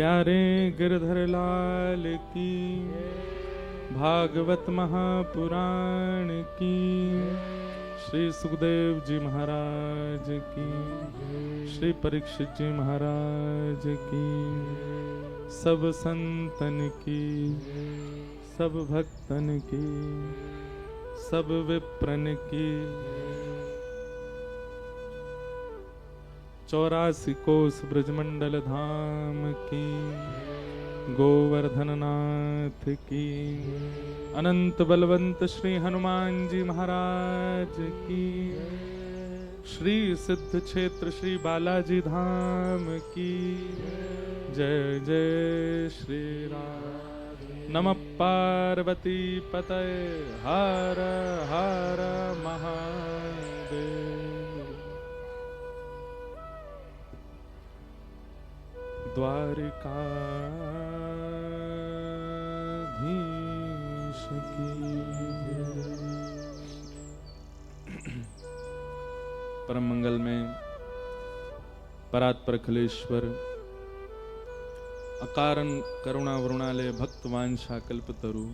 प्यारे गिरधर लाल की, भागवत महापुराण की, श्री सुखदेव जी महाराज की, श्री परीक्षित जी महाराज की, सब संतन की, सब भक्तन की, सब विप्रन की, 84 कोस ब्रजमंडल धाम की, गोवर्धन नाथ की, अनंत बलवंत श्री हनुमान जी महाराज की, श्री सिद्ध क्षेत्र श्री बालाजी धाम की, जय जय श्री राम। नमः पार्वती पतये, हर हर महादेव। द्वारिकाधीश की परम मंगल में परात्पर खलेश्वर अकारण करुणा वरुणालय भक्त वांछा कल्पतरु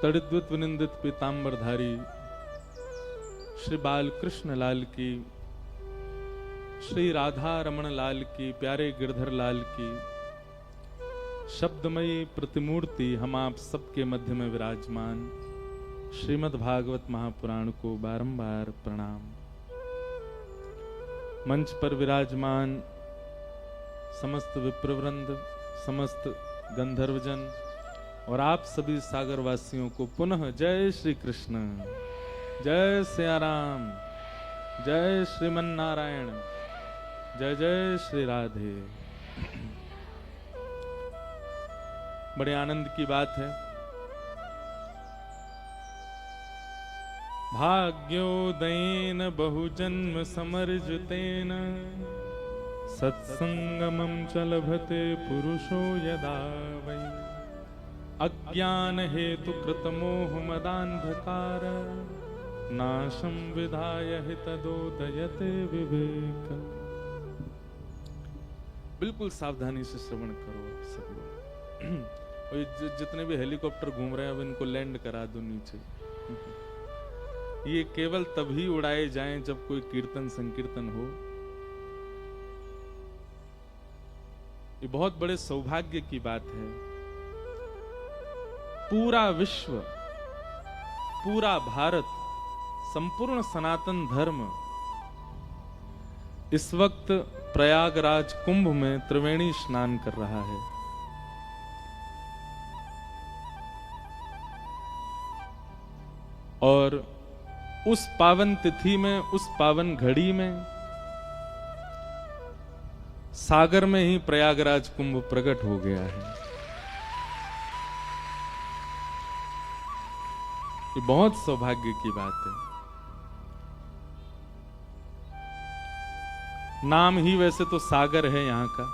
तड़िद्वत विनिंदित पीतांबरधारी श्री बाल कृष्ण लाल की, श्री राधा रमण लाल की, प्यारे गिरधर लाल की शब्दमयी प्रतिमूर्ति हम आप सबके मध्य में विराजमान श्रीमद् भागवत महापुराण को बारंबार प्रणाम। मंच पर विराजमान समस्त विप्रवृंद, समस्त गंधर्वजन और आप सभी सागरवासियों को पुनः जय श्री कृष्ण, जय सिया राम, जय श्रीमन नारायण, जय जय श्री राधे। बड़े आनंद की बात है, भाग्योदयेन बहुजन्म समर्जितेन सत्संगमं च लभते पुरुषो यदा वै अज्ञान हेतु कृतमोह मदान्धकार नाशं विधाय हितदोदयते विवेक। बिल्कुल सावधानी से श्रवण करो सब लोग। और जितने भी हेलीकॉप्टर घूम रहे हैं अब इनको लैंड करा दो नीचे। ये केवल तभी उड़ाए जाएं जब कोई कीर्तन संकीर्तन हो। ये बहुत बड़े सौभाग्य की बात है। पूरा विश्व, पूरा भारत, संपूर्ण सनातन धर्म इस वक्त प्रयागराज कुंभ में त्रिवेणी स्नान कर रहा है। और उस पावन तिथि में, उस पावन घड़ी में सागर में ही प्रयागराज कुंभ प्रकट हो गया है। ये बहुत सौभाग्य की बात है। नाम ही वैसे तो सागर है यहां का,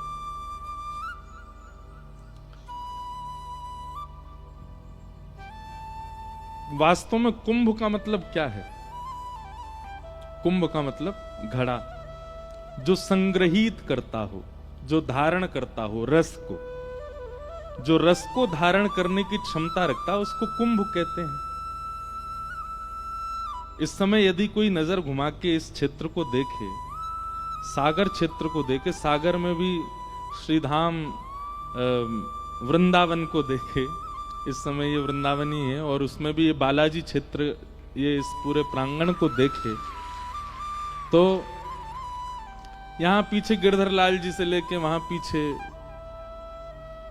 वास्तव में कुंभ का मतलब क्या है? कुंभ का मतलब घड़ा, जो संग्रहित करता हो, जो धारण करता हो रस को, जो रस को धारण करने की क्षमता रखता है उसको कुंभ कहते हैं। इस समय यदि कोई नजर घुमा के इस क्षेत्र को देखे, सागर क्षेत्र को देखे, सागर में भी श्रीधाम वृंदावन को देखे, इस समय ये वृंदावन ही है, और उसमें भी ये बालाजी क्षेत्र, ये इस पूरे प्रांगण को देखे तो यहां पीछे गिरधर लाल जी से लेके वहां पीछे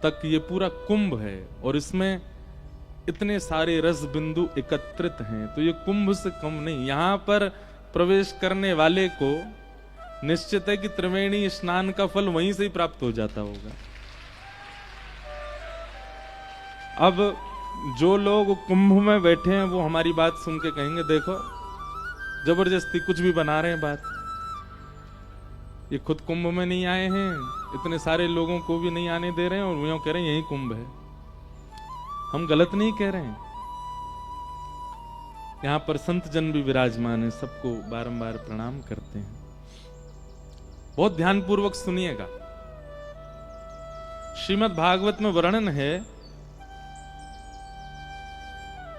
तक ये पूरा कुंभ है, और इसमें इतने सारे रस बिंदु एकत्रित हैं, तो ये कुंभ से कम नहीं। यहां पर प्रवेश करने वाले को निश्चित है कि त्रिवेणी स्नान का फल वहीं से ही प्राप्त हो जाता होगा। अब जो लोग कुंभ में बैठे हैं वो हमारी बात सुन के कहेंगे देखो जबरदस्ती कुछ भी बना रहे हैं बात, ये खुद कुंभ में नहीं आए हैं, इतने सारे लोगों को भी नहीं आने दे रहे हैं, और वो कह रहे हैं यही कुंभ है। हम गलत नहीं कह रहे हैं। यहाँ पर संत जन भी विराजमान है, सबको बारंबार प्रणाम करते हैं। बहुत ध्यानपूर्वक सुनिएगा। श्रीमद् भागवत में वर्णन है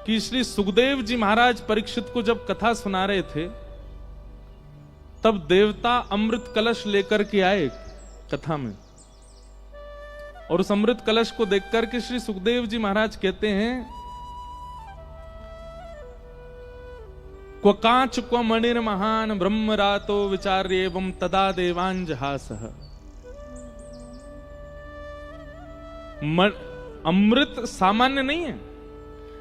कि श्री सुखदेव जी महाराज परीक्षित को जब कथा सुना रहे थे, तब देवता अमृत कलश लेकर के आए कथा में, और उस अमृत कलश को देखकर के श्री सुखदेव जी महाराज कहते हैं, क्व कांच क्व मणिर महान ब्रह्म रातो विचार्य एवं तदा देवांजहासः। अमृत सामान्य नहीं है,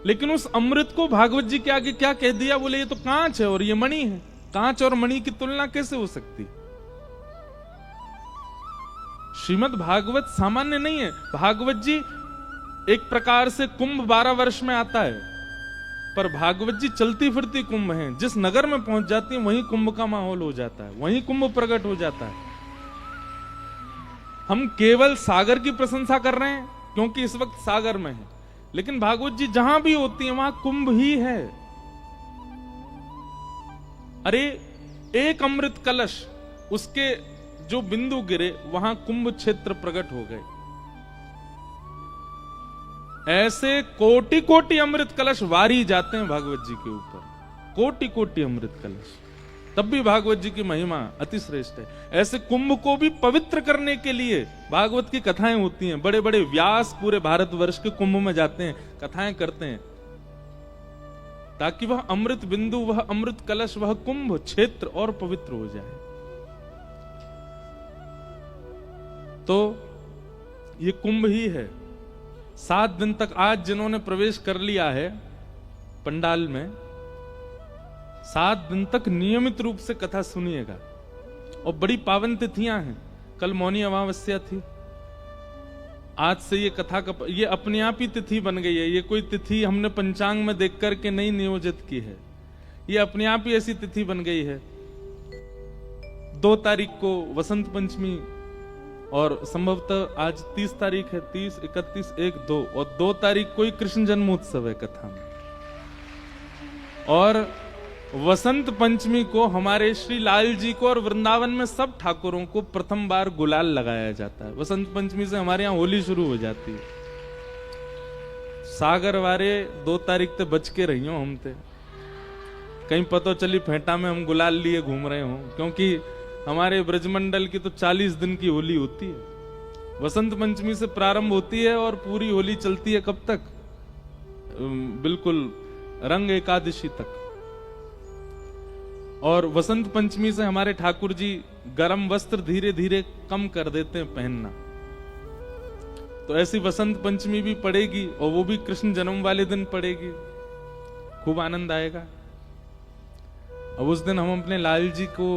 लेकिन उस अमृत को भागवत जी के आगे क्या कह दिया, बोले ये तो कांच है और ये मणि है। कांच और मणि की तुलना कैसे हो सकती? श्रीमद् भागवत सामान्य नहीं है। भागवत जी एक प्रकार से कुंभ 12 वर्ष में आता है, पर भागवत जी चलती फिरती कुंभ है। जिस नगर में पहुंच जाती है वहीं कुंभ का माहौल हो जाता है, वहीं कुंभ प्रकट हो जाता है। हम केवल सागर की प्रशंसा कर रहे हैं क्योंकि इस वक्त सागर में है, लेकिन भागवत जी जहां भी होती है वहां कुंभ ही है। अरे एक अमृत कलश, उसके जो बिंदु गिरे वहां कुंभ क्षेत्र प्रकट हो गए। ऐसे कोटि कोटि अमृत कलश वारी जाते हैं भागवत जी के ऊपर, कोटि कोटि अमृत कलश, तब भी भागवत जी की महिमा अति श्रेष्ठ है। ऐसे कुंभ को भी पवित्र करने के लिए भागवत की कथाएं होती हैं। बड़े बड़े व्यास पूरे भारतवर्ष के कुंभ में जाते हैं, कथाएं करते हैं, ताकि वह अमृत बिंदु, वह अमृत कलश, वह कुंभ क्षेत्र और पवित्र हो जाए। तो ये कुंभ ही है। 7 दिन तक आज जिन्होंने प्रवेश कर लिया है पंडाल में, 7 दिन तक नियमित रूप से कथा सुनिएगा। और बड़ी पावन तिथियां हैं। कल मौनी अमावस्या थी, आज से ये कथा का ये अपने आप ही तिथि बन गई है। ये कोई तिथि हमने पंचांग में देख करके नहीं नियोजित की है, ये अपने आप ही ऐसी तिथि बन गई है। 2 तारीख को वसंत पंचमी, और संभवतः आज 30 तारीख है, 30, 31, 1, 2, और 2 तारीख को ही कृष्ण जन्मोत्सव है कथा में। और वसंत पंचमी को हमारे श्री लाल जी को और वृंदावन में सब ठाकुरों को प्रथम बार गुलाल लगाया जाता है। वसंत पंचमी से हमारे यहाँ होली शुरू हो जाती है। सागर वारे 2 तारीख तक बच के रही हो हम थे, कहीं पता चली फेंटा में हम गुलाल लिए घूम रहे हो, क्योंकि हमारे ब्रजमंडल की तो 40 दिन की होली होती है। वसंत पंचमी से प्रारंभ होती है और पूरी होली चलती है कब तक? बिल्कुल रंग एकादशी तक। और वसंत पंचमी से हमारे ठाकुर जी गर्म वस्त्र धीरे धीरे कम कर देते हैं पहनना। तो ऐसी वसंत पंचमी भी पड़ेगी, और वो भी कृष्ण जन्म वाले दिन पड़ेगी। खूब आनंद आएगा। अब उस दिन हम अपने लाल जी को,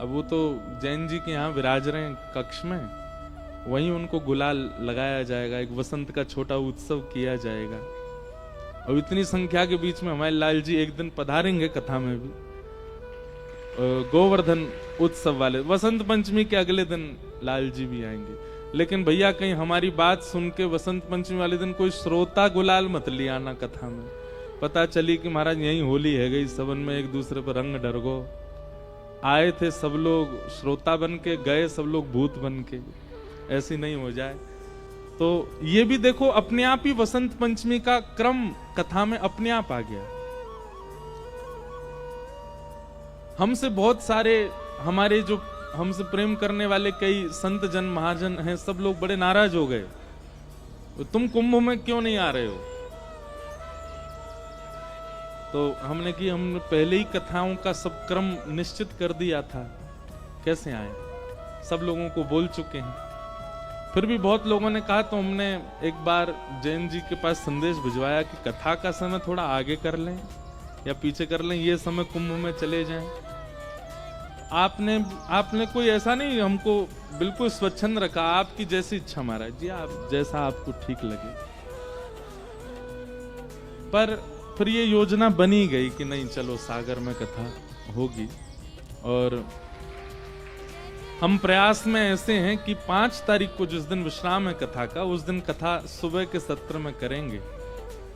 अब वो तो जैन जी के यहाँ विराज रहे हैं कक्ष में, वहीं उनको गुलाल लगाया जाएगा। एक वसंत का छोटा उत्सव किया जाएगा। और इतनी संख्या के बीच में हमारे लाल जी एक दिन पधारेंगे कथा में भी, गोवर्धन उत्सव वाले। वसंत पंचमी के अगले दिन लाल जी भी आएंगे। लेकिन भैया कहीं हमारी बात सुन के वसंत पंचमी वाले दिन कोई श्रोता गुलाल मत ले आना कथा में। पता चली कि महाराज यही होली है गई, सबन में एक दूसरे पर रंग डरगो। आए थे सब लोग श्रोता बन के, गए सब लोग भूत बन के। ऐसी नहीं हो जाए। तो ये भी देखो अपने आप ही वसंत पंचमी का क्रम कथा में अपने आप आ गया। हमसे बहुत सारे हमारे जो हमसे प्रेम करने वाले कई संत जन महाजन हैं, सब लोग बड़े नाराज हो गए, तुम कुंभ में क्यों नहीं आ रहे हो। तो हमने कि हमने पहले ही कथाओं का सब क्रम निश्चित कर दिया था, कैसे आए। सब लोगों को बोल चुके हैं। फिर भी बहुत लोगों ने कहा, तो हमने एक बार जैन जी के पास संदेश भिजवाया कि कथा का समय थोड़ा आगे कर लें या पीछे कर लें, ये समय कुंभ में चले जाएं। आपने कोई ऐसा नहीं, हमको बिल्कुल स्वच्छंद रखा, आपकी जैसी इच्छा महाराज जी, आप जैसा आपको ठीक लगे। पर फिर ये योजना बनी गई कि नहीं चलो सागर में कथा होगी। और हम प्रयास में ऐसे हैं कि 5 तारीख को जिस दिन विश्राम है कथा का, उस दिन कथा सुबह के सत्र में करेंगे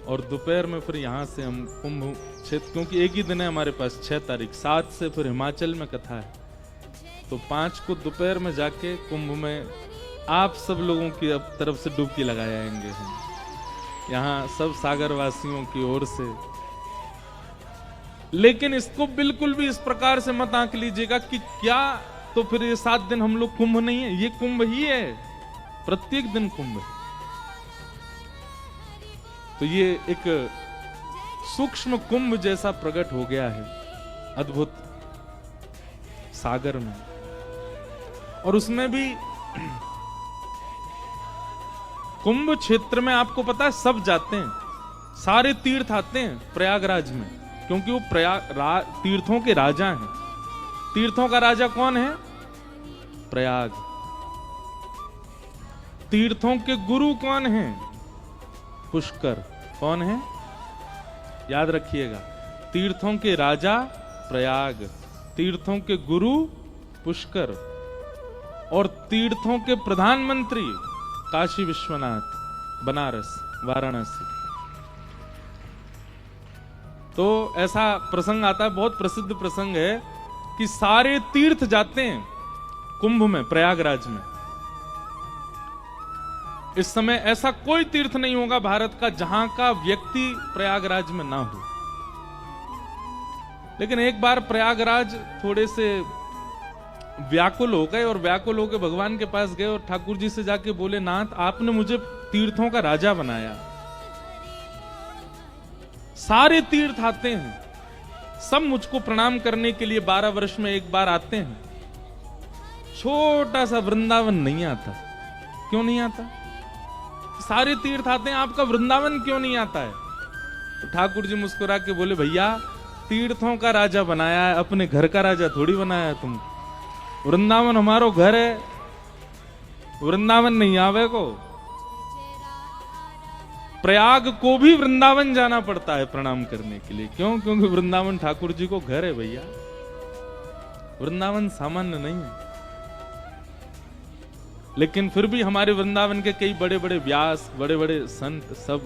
और दोपहर में फिर यहाँ से हम कुंभ क्षेत्र, क्योंकि एक ही दिन है हमारे पास 6 तारीख, 7 से फिर हिमाचल में कथा है। तो 5 को दोपहर में जाके कुंभ में आप सब लोगों की तरफ से डुबकी लगाए आएंगे हम, यहाँ सब सागर वासियों की ओर से। लेकिन इसको बिल्कुल भी इस प्रकार से मत आंक लीजिएगा कि क्या तो फिर ये 7 दिन हम लोग कुंभ नहीं है, ये कुंभ ही है, प्रत्येक दिन कुंभ है। तो ये एक सूक्ष्म कुंभ जैसा प्रकट हो गया है अद्भुत सागर में। और उसमें भी कुंभ क्षेत्र में आपको पता है सब जाते हैं, सारे तीर्थ आते हैं प्रयागराज में, क्योंकि वो तीर्थों के राजा हैं। तीर्थों का राजा कौन है? प्रयाग। तीर्थों के गुरु कौन है? पुष्कर। कौन है? याद रखिएगा, तीर्थों के राजा प्रयाग, तीर्थों के गुरु पुष्कर, और तीर्थों के प्रधानमंत्री काशी विश्वनाथ, बनारस, वाराणसी। तो ऐसा प्रसंग आता है, बहुत प्रसिद्ध प्रसंग है कि सारे तीर्थ जाते हैं कुंभ में, प्रयागराज में। इस समय ऐसा कोई तीर्थ नहीं होगा भारत का जहां का व्यक्ति प्रयागराज में ना हो। लेकिन एक बार प्रयागराज थोड़े से व्याकुल हो गए, और व्याकुल होकर भगवान के पास गए और ठाकुर जी से जाके बोले, नाथ आपने मुझे तीर्थों का राजा बनाया, सारे तीर्थ आते हैं, सब मुझको प्रणाम करने के लिए 12 वर्ष में एक बार आते हैं, छोटा सा वृंदावन नहीं आता। क्यों नहीं आता? सारे तीर्थ आते हैं, आपका वृंदावन क्यों नहीं आता है? तो ठाकुर जी मुस्कुरा के बोले, भैया तीर्थों का राजा बनाया है, अपने घर का राजा थोड़ी बनाया है तुम। वृंदावन हमारो घर है, वृंदावन नहीं आवे को। प्रयाग को भी वृंदावन जाना पड़ता है प्रणाम करने के लिए। क्यों? क्योंकि वृंदावन ठाकुर जी को घर है भैया, वृंदावन सामान्य नहीं है। लेकिन फिर भी हमारे वृंदावन के कई बड़े बड़े व्यास, बड़े बड़े संत सब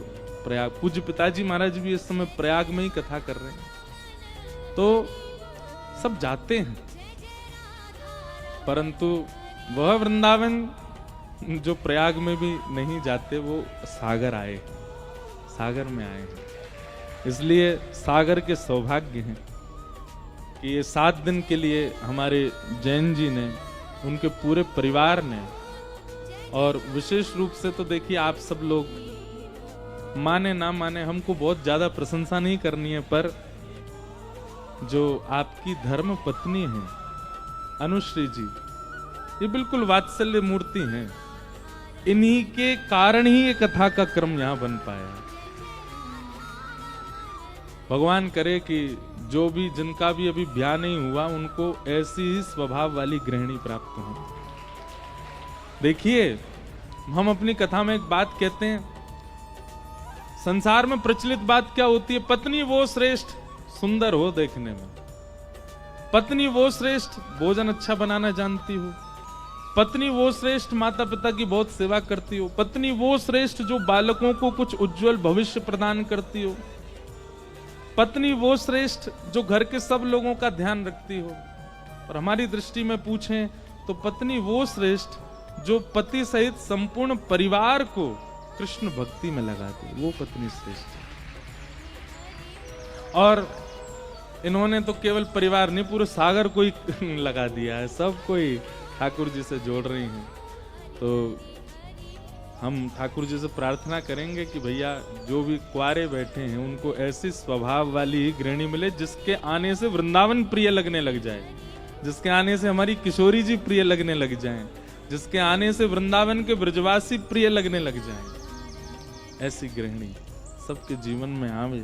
प्रयाग, पूज्य पिताजी महाराज भी इस समय प्रयाग में ही कथा कर रहे हैं। तो सब जाते हैं, परंतु वह वृंदावन जो प्रयाग में भी नहीं जाते, वो सागर आए, सागर में आए हैं। इसलिए सागर के सौभाग्य हैं कि ये 7 दिन के लिए हमारे जैन जी ने, उनके पूरे परिवार ने, और विशेष रूप से तो देखिए आप सब लोग, माने ना माने, हमको बहुत ज्यादा प्रशंसा नहीं करनी है, पर जो आपकी धर्म पत्नी है अनुश्री जी, ये बिल्कुल वात्सल्य मूर्ति हैं। इन्हीं के कारण ही ये कथा का क्रम यहां बन पाया। भगवान करे कि जो भी, जिनका भी अभी ब्याह नहीं हुआ, उनको ऐसी ही स्वभाव वाली गृहिणी प्राप्त हो। देखिए, हम अपनी कथा में एक बात कहते हैं, संसार में प्रचलित बात क्या होती है? पत्नी वो श्रेष्ठ सुंदर हो देखने में, पत्नी वो श्रेष्ठ भोजन अच्छा बनाना जानती हो, पत्नी वो श्रेष्ठ माता पिता की बहुत सेवा करती हो, पत्नी वो श्रेष्ठ जो बालकों को कुछ उज्जवल भविष्य प्रदान करती हो, पत्नी वो श्रेष्ठ जो घर के सब लोगों का ध्यान रखती हो। और हमारी दृष्टि में पूछें तो पत्नी वो श्रेष्ठ जो पति सहित संपूर्ण परिवार को कृष्ण भक्ति में लगाती, वो पत्नी श्रेष्ठ। और इन्होंने तो केवल परिवार नहीं, पूरे सागर को ही लगा दिया है, सब कोई ठाकुर जी से जोड़ रही हैं। तो हम ठाकुर जी से प्रार्थना करेंगे कि भैया जो भी कुआरे बैठे हैं उनको ऐसी स्वभाव वाली ही गृहिणी मिले जिसके आने से वृंदावन प्रिय लगने लग जाए, जिसके आने से हमारी किशोरी जी प्रिय लगने लग जाएं, जिसके आने से वृंदावन के ब्रजवासी प्रिय लगने लग जाएं। ऐसी गृहिणी सबके जीवन में आवे।